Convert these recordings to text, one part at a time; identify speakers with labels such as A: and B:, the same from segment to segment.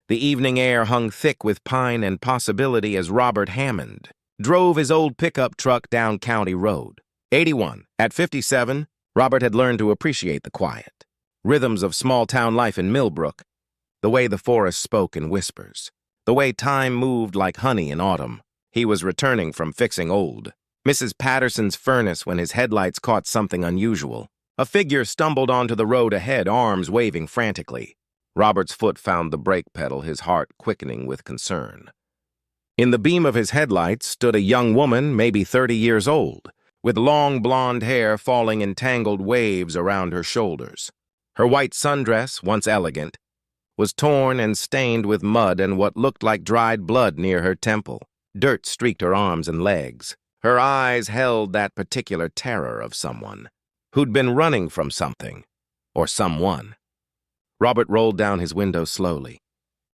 A: The evening air hung thick with pine and possibility as Robert Hammond drove his old pickup truck down County Road 81. At 57, Robert had learned to appreciate the quiet rhythms of small-town life in Millbrook, the way the forest spoke in whispers, the way time moved like honey in autumn. He was returning from fixing old Mrs. Patterson's furnace when his headlights caught something unusual. A figure stumbled onto the road ahead, arms waving frantically. Robert's foot found the brake pedal, his heart quickening with concern. In the beam of his headlights stood a young woman, maybe 30 years old, with long blonde hair falling in tangled waves around her shoulders. Her white sundress, once elegant, was torn and stained with mud and what looked like dried blood near her temple. Dirt streaked her arms and legs. Her eyes held that particular terror of someone who'd been running from something or someone. Robert rolled down his window slowly,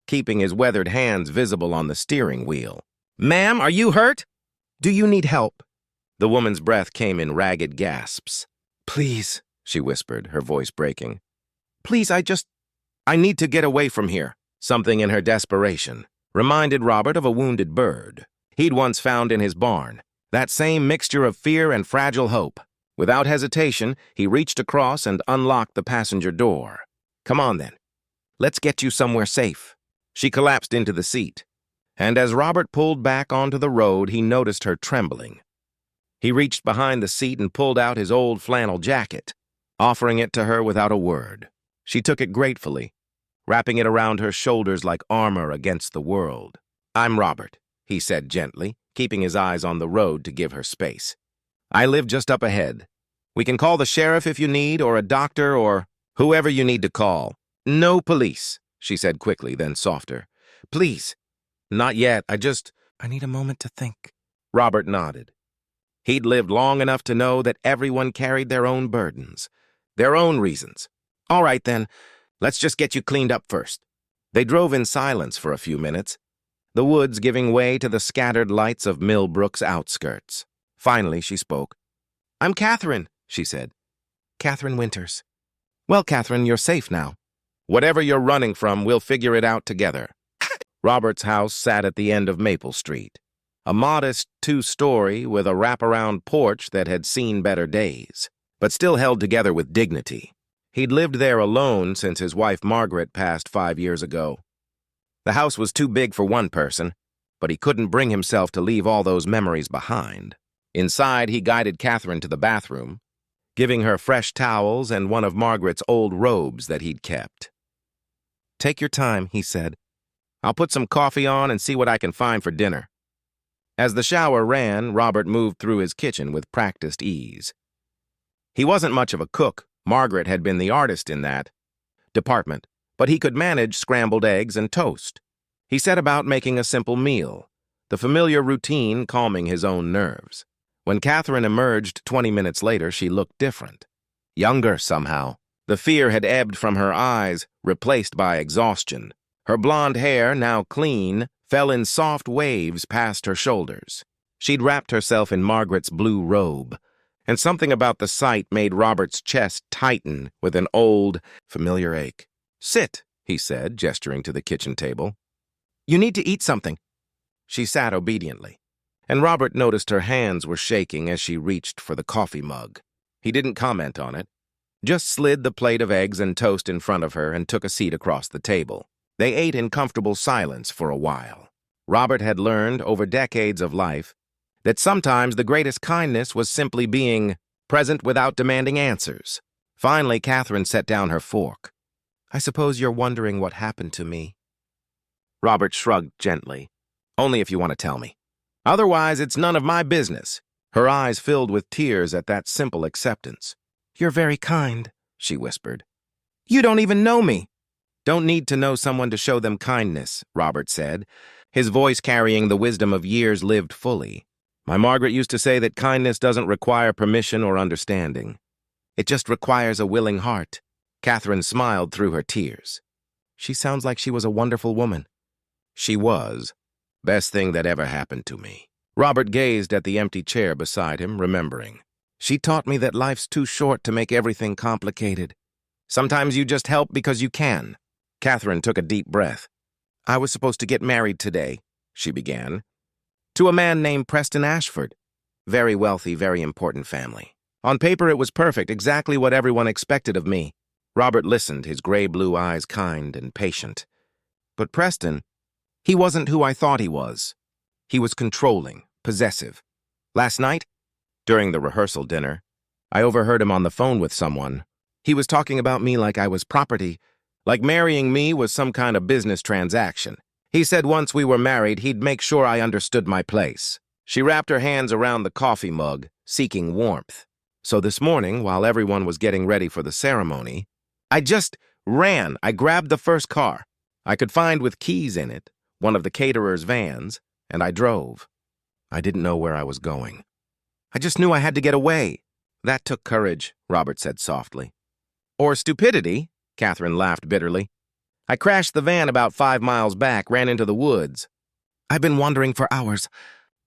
A: keeping his weathered hands visible on the steering wheel. "Ma'am, are you hurt? Do you need help?" The woman's breath came in ragged gasps. "Please," she whispered, her voice breaking. "Please, I need to get away from here." Something in her desperation reminded Robert of a wounded bird he'd once found in his barn, that same mixture of fear and fragile hope. Without hesitation, he reached across and unlocked the passenger door. "Come on, then. Let's get you somewhere safe." She collapsed into the seat, and as Robert pulled back onto the road, he noticed her trembling. He reached behind the seat and pulled out his old flannel jacket, offering it to her without a word. She took it gratefully, wrapping it around her shoulders like armor against the world. "I'm Robert," he said gently, keeping his eyes on the road to give her space. "I live just up ahead. We can call the sheriff if you need, or a doctor, or whoever you need to call." "No police," she said quickly, then softer. "Please." "Not yet. I need a moment to think." Robert nodded. He'd lived long enough to know that everyone carried their own burdens, their own reasons. "All right, then. Let's just get you cleaned up first." They drove in silence for a few minutes, the woods giving way to the scattered lights of Millbrook's outskirts. Finally, she spoke. "I'm Catherine," she said. "Catherine Winters." "Well, Catherine, you're safe now." "Whatever you're running from, we'll figure it out together." Robert's house sat at the end of Maple Street, a modest two-story with a wraparound porch that had seen better days, but still held together with dignity. He'd lived there alone since his wife Margaret passed 5 years ago. The house was too big for one person, but he couldn't bring himself to leave all those memories behind. Inside, he guided Catherine to the bathroom, giving her fresh towels and one of Margaret's old robes that he'd kept. "Take your time," he said. "I'll put some coffee on and see what I can find for dinner." As the shower ran, Robert moved through his kitchen with practiced ease. He wasn't much of a cook. Margaret had been the artist in that department, but he could manage scrambled eggs and toast. He set about making a simple meal, the familiar routine calming his own nerves. When Catherine emerged 20 minutes later, she looked different. Younger, somehow. The fear had ebbed from her eyes, replaced by exhaustion. Her blonde hair, now clean, fell in soft waves past her shoulders. She'd wrapped herself in Margaret's blue robe, and something about the sight made Robert's chest tighten with an old, familiar ache. "Sit," he said, gesturing to the kitchen table. "You need to eat something." She sat obediently, and Robert noticed her hands were shaking as she reached for the coffee mug. He didn't comment on it, just slid the plate of eggs and toast in front of her and took a seat across the table. They ate in comfortable silence for a while. Robert had learned over decades of life that sometimes the greatest kindness was simply being present without demanding answers. Finally, Catherine set down her fork. "I suppose you're wondering what happened to me." Robert shrugged gently. "Only if you want to tell me. Otherwise, it's none of my business." Her eyes filled with tears at that simple acceptance. "You're very kind," she whispered. "You don't even know me." "Don't need to know someone to show them kindness," Robert said, his voice carrying the wisdom of years lived fully. "My Margaret used to say that kindness doesn't require permission or understanding. It just requires a willing heart." Catherine smiled through her tears. "She sounds like she was a wonderful woman." "She was. Best thing that ever happened to me." Robert gazed at the empty chair beside him, remembering. "She taught me that life's too short to make everything complicated. Sometimes you just help because you can." Catherine took a deep breath. I was supposed to get married today, she began, to a man named Preston Ashford. Very wealthy, very important family. On paper, it was perfect, exactly what everyone expected of me. Robert listened, his gray-blue eyes kind and patient. But Preston, he wasn't who I thought he was. He was controlling, possessive. Last night, during the rehearsal dinner, I overheard him on the phone with someone. He was talking about me like I was property, like marrying me was some kind of business transaction. He said once we were married, he'd make sure I understood my place. She wrapped her hands around the coffee mug, seeking warmth. So this morning, while everyone was getting ready for the ceremony, I just ran. I grabbed the first car I could find with keys in it, one of the caterer's vans, and I drove. I didn't know where I was going. I just knew I had to get away. That took courage, Robert said softly. Or stupidity, Catherine laughed bitterly. I crashed the van about 5 miles back, ran into the woods. I've been wandering for hours.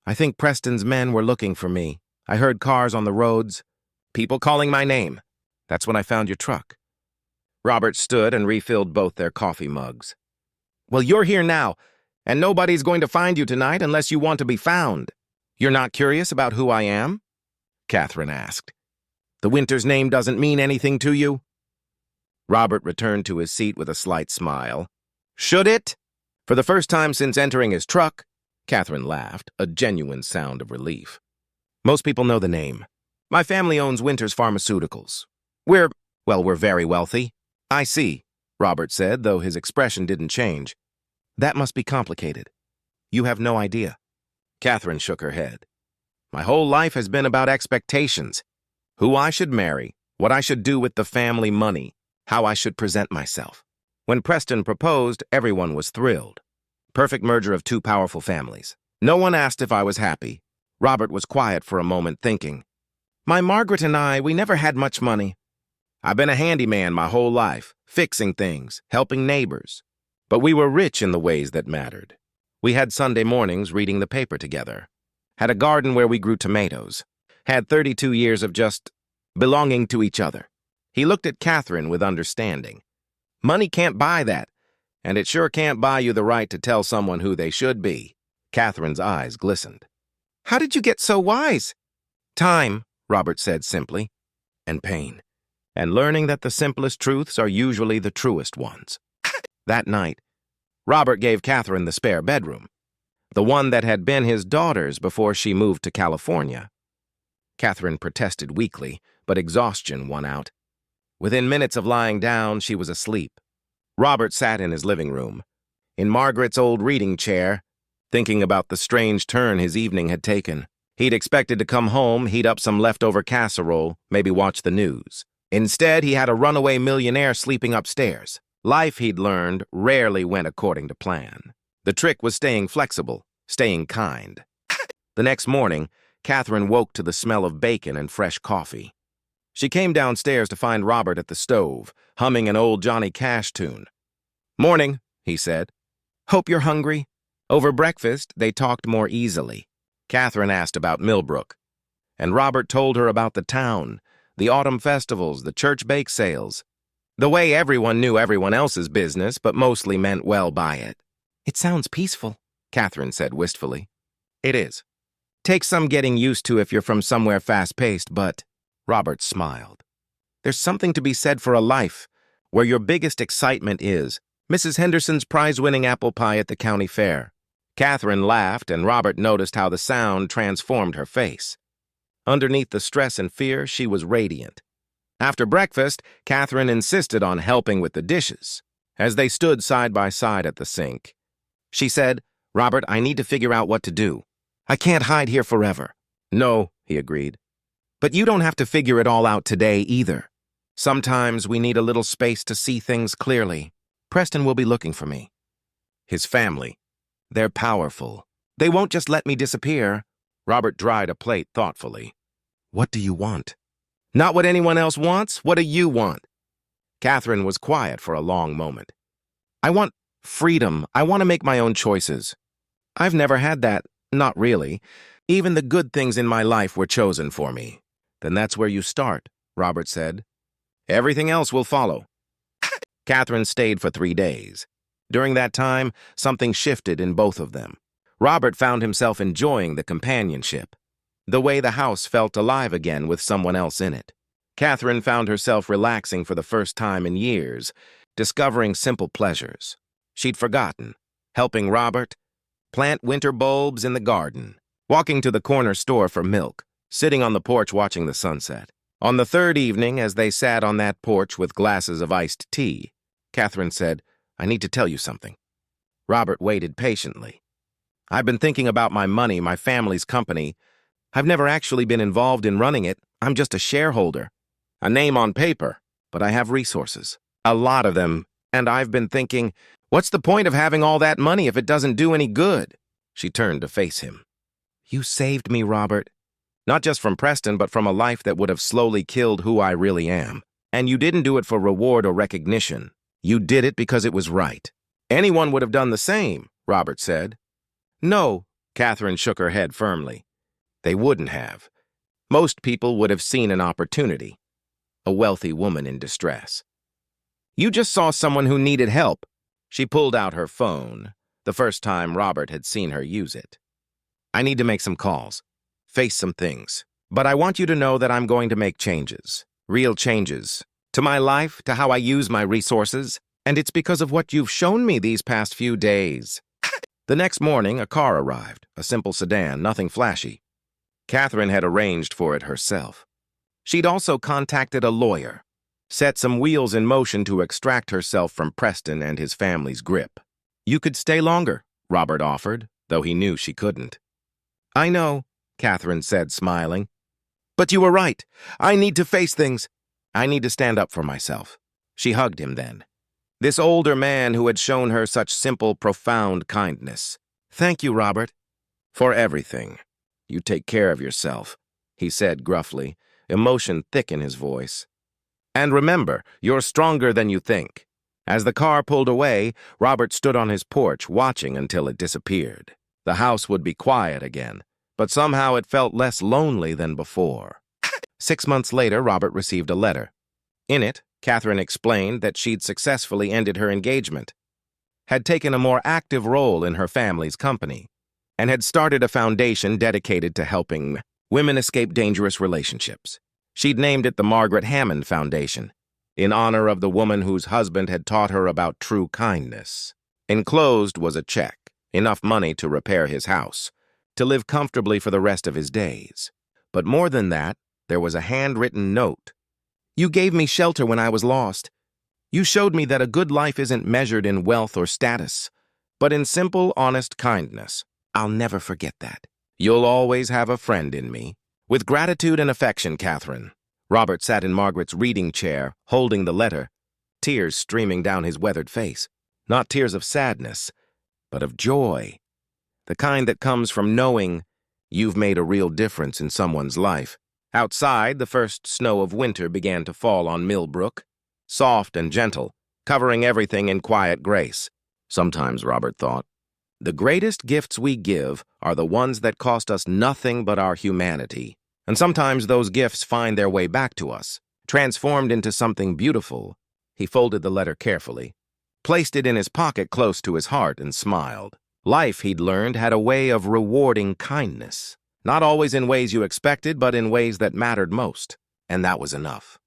A: I think Preston's men were looking for me. I heard cars on the roads, people calling my name. That's when I found your truck. Robert stood and refilled both their coffee mugs. Well, you're here now, and nobody's going to find you tonight unless you want to be found. You're not curious about who I am? Catherine asked. The winter's name doesn't mean anything to you? Robert returned to his seat with a slight smile. Should it? For the first time since entering his truck, Catherine laughed, a genuine sound of relief. Most people know the name. My family owns Winter's Pharmaceuticals. We're very wealthy. I see, Robert said, though his expression didn't change. That must be complicated. You have no idea. Catherine shook her head. My whole life has been about expectations. Who I should marry, what I should do with the family money, how I should present myself. When Preston proposed, everyone was thrilled. Perfect merger of two powerful families. No one asked if I was happy. Robert was quiet for a moment, thinking. My Margaret and I, we never had much money. I've been a handyman my whole life, fixing things, helping neighbors. But we were rich in the ways that mattered. We had Sunday mornings reading the paper together. Had a garden where we grew tomatoes. Had 32 years of just belonging to each other. He looked at Catherine with understanding. Money can't buy that, and it sure can't buy you the right to tell someone who they should be. Catherine's eyes glistened. How did you get so wise? Time, Robert said simply, and pain, and learning that the simplest truths are usually the truest ones. That night, Robert gave Catherine the spare bedroom, the one that had been his daughter's before she moved to California. Catherine protested weakly, but exhaustion won out. Within minutes of lying down, she was asleep. Robert sat in his living room, in Margaret's old reading chair, thinking about the strange turn his evening had taken. He'd expected to come home, heat up some leftover casserole, maybe watch the news. Instead, he had a runaway millionaire sleeping upstairs. Life, he'd learned, rarely went according to plan. The trick was staying flexible, staying kind. The next morning, Catherine woke to the smell of bacon and fresh coffee. She came downstairs to find Robert at the stove, humming an old Johnny Cash tune. Morning, he said. Hope you're hungry. Over breakfast, they talked more easily. Catherine asked about Millbrook, and Robert told her about the town, the autumn festivals, the church bake sales. The way everyone knew everyone else's business, but mostly meant well by it. It sounds peaceful, Catherine said wistfully. It is. Takes some getting used to if you're from somewhere fast-paced, but... Robert smiled. There's something to be said for a life where your biggest excitement is Mrs. Henderson's prize-winning apple pie at the county fair. Catherine laughed, and Robert noticed how the sound transformed her face. Underneath the stress and fear, she was radiant. After breakfast, Catherine insisted on helping with the dishes. As they stood side by side at the sink, she said, Robert, I need to figure out what to do. I can't hide here forever. No, he agreed. But you don't have to figure it all out today either. Sometimes we need a little space to see things clearly. Preston will be looking for me. His family. They're powerful. They won't just let me disappear. Robert dried a plate thoughtfully. What do you want? Not what anyone else wants. What do you want? Catherine was quiet for a long moment. I want freedom. I want to make my own choices. I've never had that. Not really. Even the good things in my life were chosen for me. Then that's where you start, Robert said. Everything else will follow. Catherine stayed for 3 days. During that time, something shifted in both of them. Robert found himself enjoying the companionship, the way the house felt alive again with someone else in it. Catherine found herself relaxing for the first time in years, discovering simple pleasures she'd forgotten, helping Robert plant winter bulbs in the garden, walking to the corner store for milk, sitting on the porch watching the sunset. On the third evening, as they sat on that porch with glasses of iced tea, Catherine said, "I need to tell you something." Robert waited patiently. "I've been thinking about my money, my family's company. I've never actually been involved in running it. I'm just a shareholder. A name on paper, but I have resources. A lot of them. And I've been thinking, what's the point of having all that money if it doesn't do any good?" She turned to face him. "You saved me, Robert. Not just from Preston, but from a life that would have slowly killed who I really am. And you didn't do it for reward or recognition. You did it because it was right." "Anyone would have done the same," Robert said. "No," Catherine shook her head firmly. "They wouldn't have. Most people would have seen an opportunity. A wealthy woman in distress. You just saw someone who needed help." She pulled out her phone, the first time Robert had seen her use it. "I need to make some calls, face some things. But I want you to know that I'm going to make changes, real changes, to my life, to how I use my resources, and it's because of what you've shown me these past few days." The next morning, a car arrived, a simple sedan, nothing flashy. Catherine had arranged for it herself. She'd also contacted a lawyer, set some wheels in motion to extract herself from Preston and his family's grip. "You could stay longer," Robert offered, though he knew she couldn't. "I know," Catherine said, smiling. "But you were right. I need to face things. I need to stand up for myself." She hugged him then. This older man who had shown her such simple, profound kindness. "Thank you, Robert." "For everything. You take care of yourself," he said gruffly, emotion thick in his voice. "And remember, you're stronger than you think." As the car pulled away, Robert stood on his porch, watching until it disappeared. The house would be quiet again, but somehow it felt less lonely than before. 6 months later, Robert received a letter. In it, Catherine explained that she'd successfully ended her engagement, had taken a more active role in her family's company, and had started a foundation dedicated to helping women escape dangerous relationships. She'd named it the Margaret Hammond Foundation, in honor of the woman whose husband had taught her about true kindness. Enclosed was a check, enough money to repair his house, to live comfortably for the rest of his days. But more than that, there was a handwritten note. "You gave me shelter when I was lost. You showed me that a good life isn't measured in wealth or status, but in simple, honest kindness. I'll never forget that. You'll always have a friend in me. With gratitude and affection, Catherine." Robert sat in Margaret's reading chair, holding the letter, tears streaming down his weathered face. Not tears of sadness, but of joy. The kind that comes from knowing you've made a real difference in someone's life. Outside, the first snow of winter began to fall on Millbrook, soft and gentle, covering everything in quiet grace. Sometimes, Robert thought, the greatest gifts we give are the ones that cost us nothing but our humanity. And sometimes those gifts find their way back to us, transformed into something beautiful. He folded the letter carefully, placed it in his pocket close to his heart, and smiled. Life, he'd learned, had a way of rewarding kindness. Not always in ways you expected, but in ways that mattered most. And that was enough.